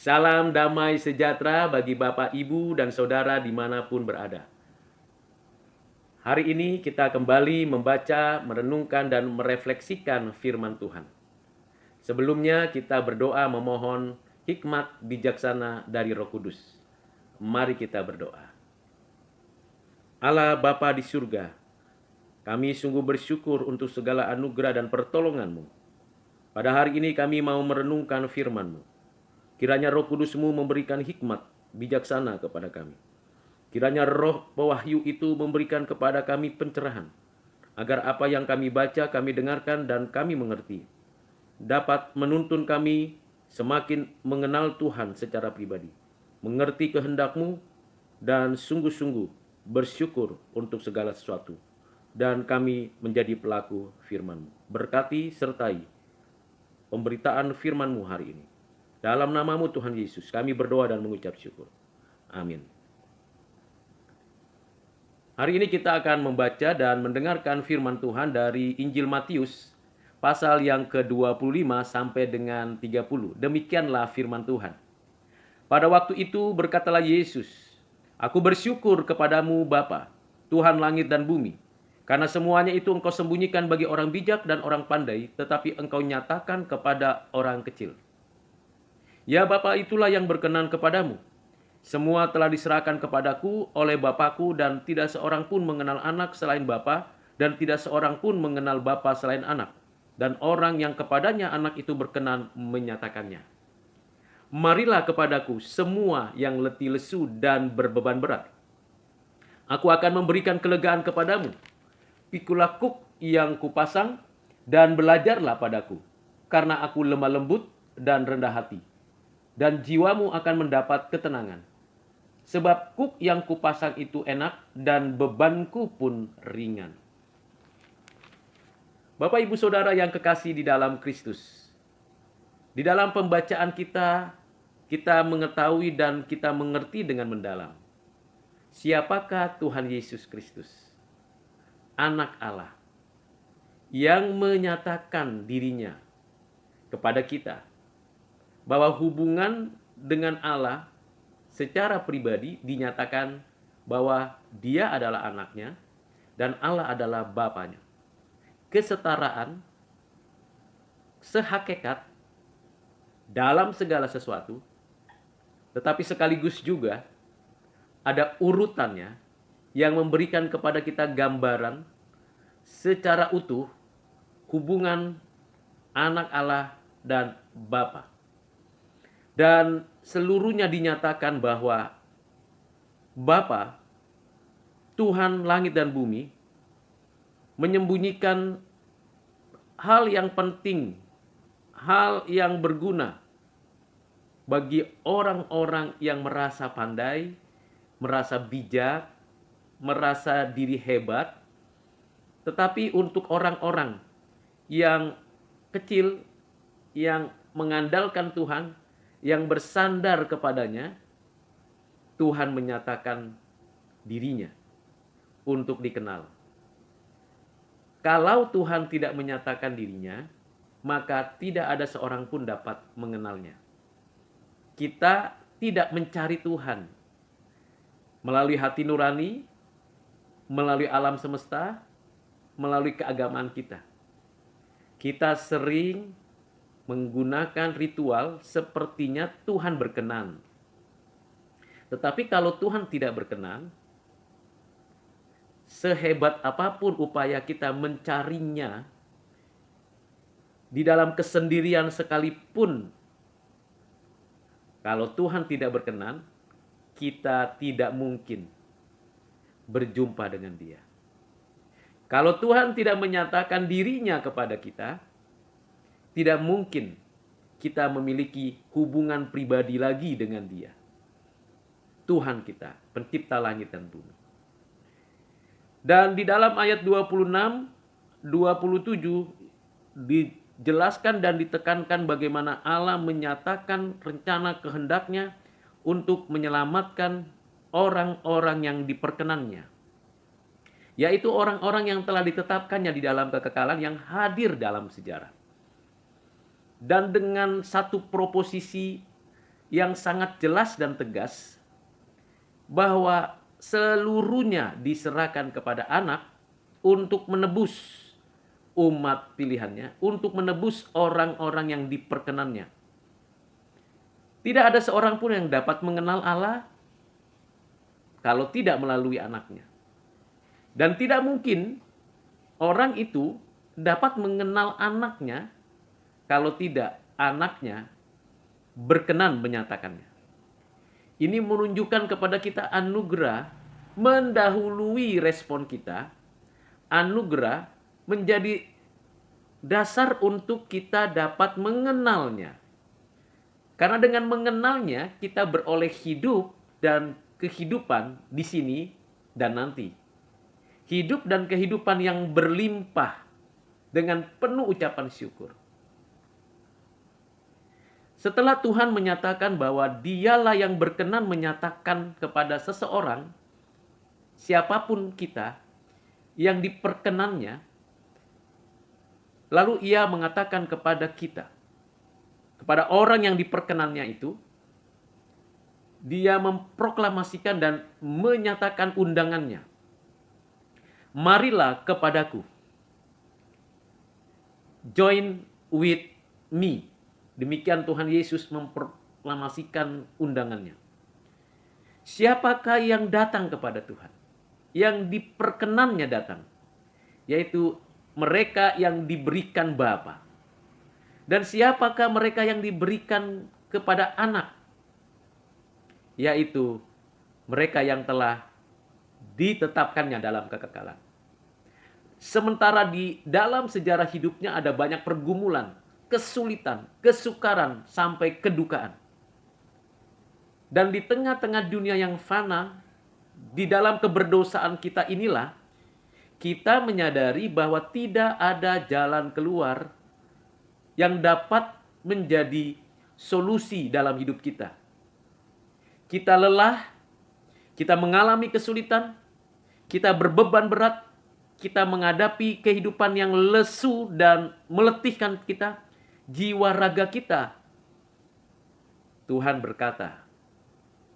Salam damai sejahtera bagi Bapak, Ibu, dan Saudara dimanapun berada. Hari ini kita kembali membaca, merenungkan, dan merefleksikan firman Tuhan. Sebelumnya kita berdoa memohon hikmat bijaksana dari Roh Kudus. Mari kita berdoa. Allah Bapa di surga, kami sungguh bersyukur untuk segala anugerah dan pertolongan-Mu. Pada hari ini kami mau merenungkan firman-Mu. Kiranya Roh Kudus-Mu memberikan hikmat bijaksana kepada kami. Kiranya roh pewahyu itu memberikan kepada kami pencerahan, agar apa yang kami baca, kami dengarkan, dan kami mengerti, dapat menuntun kami semakin mengenal Tuhan secara pribadi, mengerti kehendak-Mu, dan sungguh-sungguh bersyukur untuk segala sesuatu. Dan kami menjadi pelaku firman-Mu. Berkati sertai pemberitaan firman-Mu hari ini. Dalam nama-Mu Tuhan Yesus, kami berdoa dan mengucap syukur. Amin. Hari ini kita akan membaca dan mendengarkan firman Tuhan dari Injil Matius pasal yang ke-25 sampai dengan 30. Demikianlah firman Tuhan. Pada waktu itu berkatalah Yesus, "Aku bersyukur kepadamu Bapa, Tuhan langit dan bumi, karena semuanya itu Engkau sembunyikan bagi orang bijak dan orang pandai, tetapi Engkau nyatakan kepada orang kecil. Ya Bapa, itulah yang berkenan kepadamu. Semua telah diserahkan kepadaku oleh Bapakku, dan tidak seorang pun mengenal anak selain Bapa, dan tidak seorang pun mengenal Bapa selain anak, dan orang yang kepadanya anak itu berkenan menyatakannya. Marilah kepadaku semua yang letih lesu dan berbeban berat. Aku akan memberikan kelegaan kepadamu. Pikulah kuk yang kupasang dan belajarlah padaku, karena aku lemah lembut dan rendah hati, dan jiwamu akan mendapat ketenangan. Sebab kuk yang kupasang itu enak dan bebanku pun ringan." Bapak, Ibu, Saudara yang kekasih di dalam Kristus. Di dalam pembacaan kita mengetahui dan kita mengerti dengan mendalam. Siapakah Tuhan Yesus Kristus? Anak Allah yang menyatakan dirinya kepada kita bahwa hubungan dengan Allah secara pribadi dinyatakan bahwa Dia adalah anaknya dan Allah adalah Bapanya. Kesetaraan, sehakikat dalam segala sesuatu, tetapi sekaligus juga ada urutannya yang memberikan kepada kita gambaran secara utuh hubungan anak Allah dan Bapa. Dan seluruhnya dinyatakan bahwa Bapa, Tuhan langit dan bumi, menyembunyikan hal yang penting, hal yang berguna bagi orang-orang yang merasa pandai, merasa bijak, merasa diri hebat, tetapi untuk orang-orang yang kecil, yang mengandalkan Tuhan, yang bersandar kepadanya, Tuhan menyatakan dirinya untuk dikenal. Kalau Tuhan tidak menyatakan dirinya, maka tidak ada seorang pun dapat mengenalnya. Kita tidak mencari Tuhan melalui hati nurani, melalui alam semesta, melalui keagamaan kita. Kita sering menggunakan ritual sepertinya Tuhan berkenan. Tetapi kalau Tuhan tidak berkenan, sehebat apapun upaya kita mencarinya, di dalam kesendirian sekalipun, kalau Tuhan tidak berkenan, kita tidak mungkin berjumpa dengan Dia. Kalau Tuhan tidak menyatakan dirinya kepada kita, tidak mungkin kita memiliki hubungan pribadi lagi dengan Dia. Tuhan kita, pencipta langit dan bumi. Dan di dalam ayat 26, 27 dijelaskan dan ditekankan bagaimana Allah menyatakan rencana kehendaknya untuk menyelamatkan orang-orang yang diperkenannya. Yaitu orang-orang yang telah ditetapkannya di dalam kekekalan yang hadir dalam sejarah. Dan dengan satu proposisi yang sangat jelas dan tegas bahwa seluruhnya diserahkan kepada anak untuk menebus umat pilihannya, untuk menebus orang-orang yang diperkenannya. Tidak ada seorang pun yang dapat mengenal Allah kalau tidak melalui anaknya. Dan tidak mungkin orang itu dapat mengenal anaknya kalau tidak anaknya berkenan menyatakannya. Ini menunjukkan kepada kita anugerah mendahului respon kita. Anugerah menjadi dasar untuk kita dapat mengenalnya. Karena dengan mengenalnya kita beroleh hidup dan kehidupan di sini dan nanti. Hidup dan kehidupan yang berlimpah dengan penuh ucapan syukur. Setelah Tuhan menyatakan bahwa dialah yang berkenan menyatakan kepada seseorang, siapapun kita, yang diperkenannya, lalu ia mengatakan kepada kita, kepada orang yang diperkenannya itu, dia memproklamasikan dan menyatakan undangannya. Marilah kepadaku. Join with me. Demikian Tuhan Yesus memproklamasikan undangannya. Siapakah yang datang kepada Tuhan? Yang diperkenannya datang. Yaitu mereka yang diberikan Bapa. Dan siapakah mereka yang diberikan kepada anak? Yaitu mereka yang telah ditetapkannya dalam kekekalan. Sementara di dalam sejarah hidupnya ada banyak pergumulan, kesulitan, kesukaran, sampai kedukaan. Dan di tengah-tengah dunia yang fana, di dalam keberdosaan kita inilah, kita menyadari bahwa tidak ada jalan keluar yang dapat menjadi solusi dalam hidup kita. Kita lelah, kita mengalami kesulitan, kita berbeban berat, kita menghadapi kehidupan yang lesu dan meletihkan kita, jiwa raga kita. Tuhan berkata,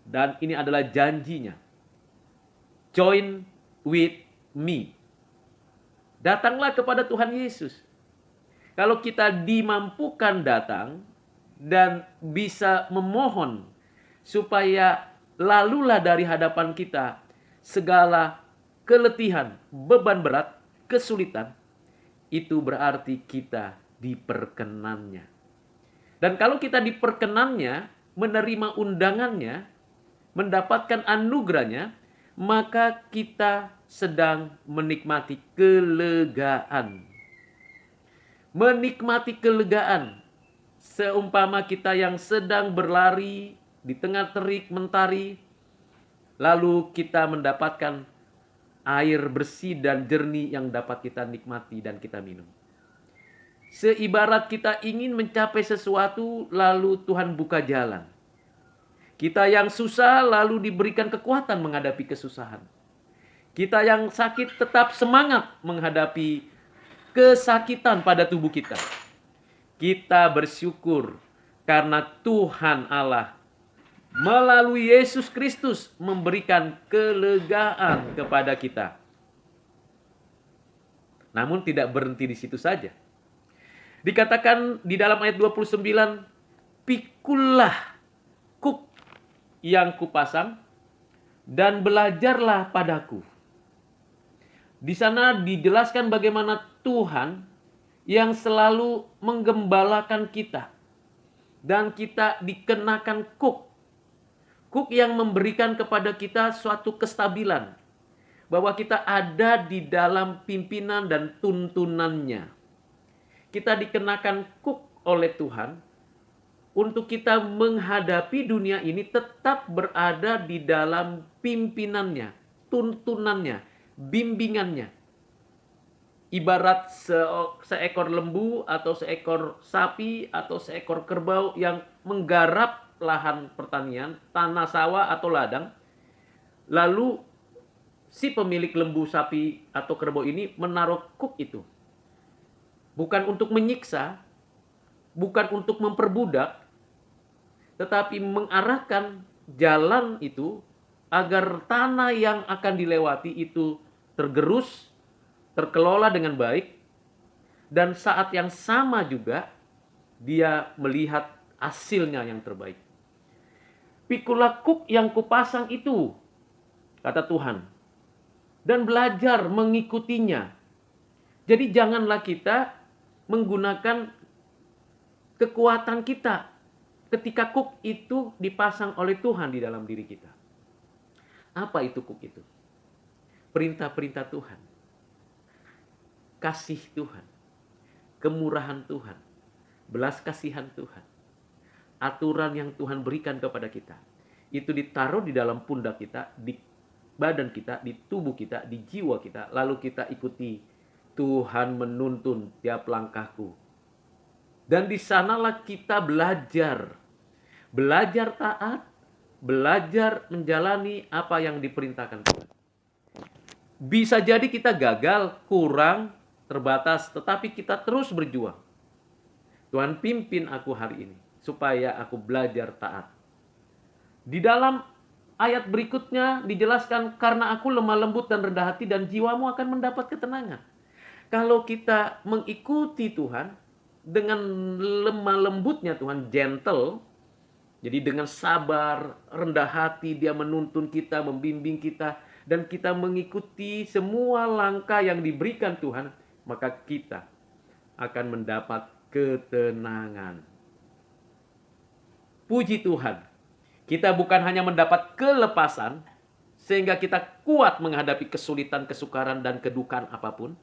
dan ini adalah janjinya, join with me. Datanglah kepada Tuhan Yesus. Kalau kita dimampukan datang dan bisa memohon supaya lalulah dari hadapan kita segala keletihan, beban berat, kesulitan, itu berarti kita diperkenannya. Dan kalau kita diperkenannya, menerima undangannya, mendapatkan anugerahnya, maka kita sedang menikmati kelegaan. Menikmati kelegaan. Seumpama kita yang sedang berlari di tengah terik mentari, lalu kita mendapatkan air bersih dan jernih yang dapat kita nikmati dan kita minum. Seibarat kita ingin mencapai sesuatu, lalu Tuhan buka jalan. Kita yang susah lalu diberikan kekuatan menghadapi kesusahan. Kita yang sakit tetap semangat menghadapi kesakitan pada tubuh kita. Kita bersyukur karena Tuhan Allah melalui Yesus Kristus memberikan kelegaan kepada kita. Namun tidak berhenti di situ saja. Dikatakan di dalam ayat 29, pikullah kuk yang kupasang dan belajarlah padaku. Di sana dijelaskan bagaimana Tuhan yang selalu menggembalakan kita. Dan kita dikenakan kuk. Kuk yang memberikan kepada kita suatu kestabilan. Bahwa kita ada di dalam pimpinan dan tuntunannya. Kita dikenakan kuk oleh Tuhan. Untuk kita menghadapi dunia ini tetap berada di dalam pimpinannya. Tuntunannya. Bimbingannya. Ibarat seekor lembu atau seekor sapi atau seekor kerbau yang menggarap lahan pertanian, tanah sawah atau ladang. Lalu si pemilik lembu, sapi atau kerbau ini menaruh kuk itu. Bukan untuk menyiksa, bukan untuk memperbudak, tetapi mengarahkan jalan itu agar tanah yang akan dilewati itu tergerus, terkelola dengan baik, dan saat yang sama juga dia melihat hasilnya yang terbaik. Pikulah kuk yang kupasang itu, kata Tuhan, dan belajar mengikutinya. Jadi janganlah kita menggunakan kekuatan kita ketika kuk itu dipasang oleh Tuhan di dalam diri kita. Apa itu kuk itu? Perintah-perintah Tuhan, kasih Tuhan, kemurahan Tuhan, belas kasihan Tuhan, aturan yang Tuhan berikan kepada kita. Itu ditaruh di dalam pundak kita, di badan kita, di tubuh kita, di jiwa kita. Lalu kita ikuti. Tuhan menuntun tiap langkahku. Dan di sanalah kita belajar. Belajar taat, belajar menjalani apa yang diperintahkan Tuhan. Bisa jadi kita gagal, kurang, terbatas, tetapi kita terus berjuang. Tuhan pimpin aku hari ini, supaya aku belajar taat. Di dalam ayat berikutnya dijelaskan, karena aku lemah lembut dan rendah hati dan jiwamu akan mendapat ketenangan. Kalau kita mengikuti Tuhan, dengan lemah lembutnya Tuhan, gentle, jadi dengan sabar, rendah hati dia menuntun kita, membimbing kita, dan kita mengikuti semua langkah yang diberikan Tuhan, maka kita akan mendapat ketenangan. Puji Tuhan, kita bukan hanya mendapat kelepasan, sehingga kita kuat menghadapi kesulitan, kesukaran, dan kedukaan apapun,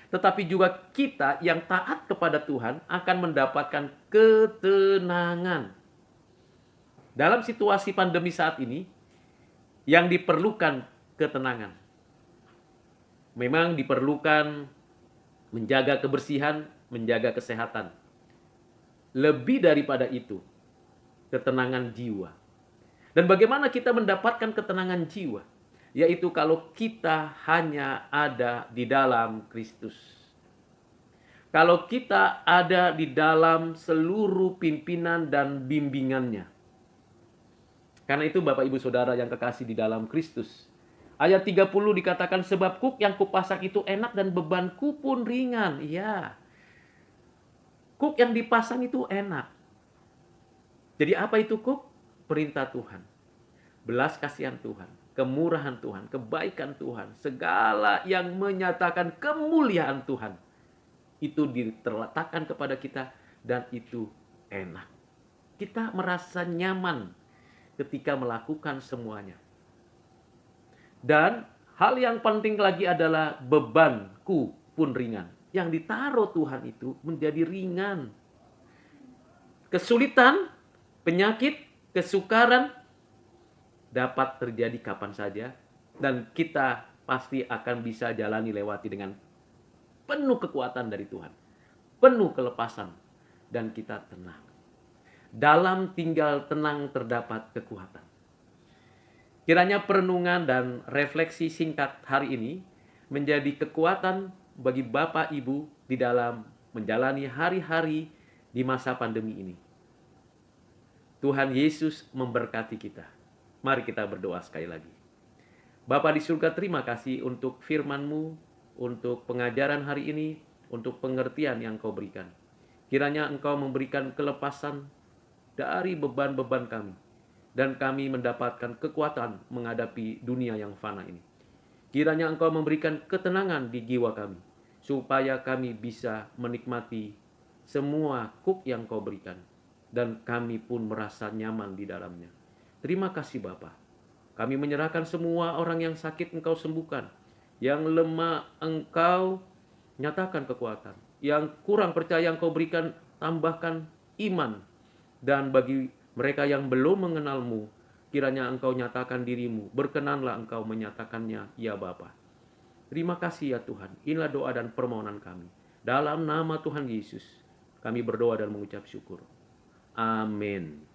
tetapi juga kita yang taat kepada Tuhan akan mendapatkan ketenangan. Dalam situasi pandemi saat ini, yang diperlukan ketenangan. Memang diperlukan menjaga kebersihan, menjaga kesehatan. Lebih daripada itu, ketenangan jiwa. Dan bagaimana kita mendapatkan ketenangan jiwa? Yaitu kalau kita hanya ada di dalam Kristus. Kalau kita ada di dalam seluruh pimpinan dan bimbingannya. Karena itu Bapak Ibu Saudara yang kekasih di dalam Kristus. Ayat 30 dikatakan, sebab kuk yang kupasang itu enak dan bebanku pun ringan. Ya, kuk yang dipasang itu enak. Jadi apa itu kuk? Perintah Tuhan. Belas kasihan Tuhan. Kemurahan Tuhan, kebaikan Tuhan, segala yang menyatakan kemuliaan Tuhan, itu terletakkan kepada kita dan itu enak. Kita merasa nyaman ketika melakukan semuanya. Dan hal yang penting lagi adalah bebanku pun ringan. Yang ditaruh Tuhan itu menjadi ringan. Kesulitan, penyakit, kesukaran, dapat terjadi kapan saja, dan kita pasti akan bisa jalani lewati dengan penuh kekuatan dari Tuhan, penuh kelepasan, dan kita tenang. Dalam tinggal tenang terdapat kekuatan. Kiranya perenungan dan refleksi singkat hari ini menjadi kekuatan bagi Bapak Ibu di dalam menjalani hari-hari di masa pandemi ini. Tuhan Yesus memberkati kita. Mari kita berdoa sekali lagi. Bapa di surga, terima kasih untuk firman-Mu, untuk pengajaran hari ini, untuk pengertian yang Kau berikan. Kiranya Engkau memberikan kelepasan dari beban-beban kami, dan kami mendapatkan kekuatan menghadapi dunia yang fana ini. Kiranya Engkau memberikan ketenangan di jiwa kami, supaya kami bisa menikmati semua kuk yang Kau berikan, dan kami pun merasa nyaman di dalamnya. Terima kasih Bapa. Kami menyerahkan semua orang yang sakit Engkau sembuhkan. Yang lemah Engkau nyatakan kekuatan. Yang kurang percaya Engkau berikan, tambahkan iman. Dan bagi mereka yang belum mengenal-Mu, kiranya Engkau nyatakan diri-Mu. Berkenanlah Engkau menyatakannya, ya Bapa. Terima kasih ya Tuhan. Inilah doa dan permohonan kami. Dalam nama Tuhan Yesus, kami berdoa dan mengucap syukur. Amin.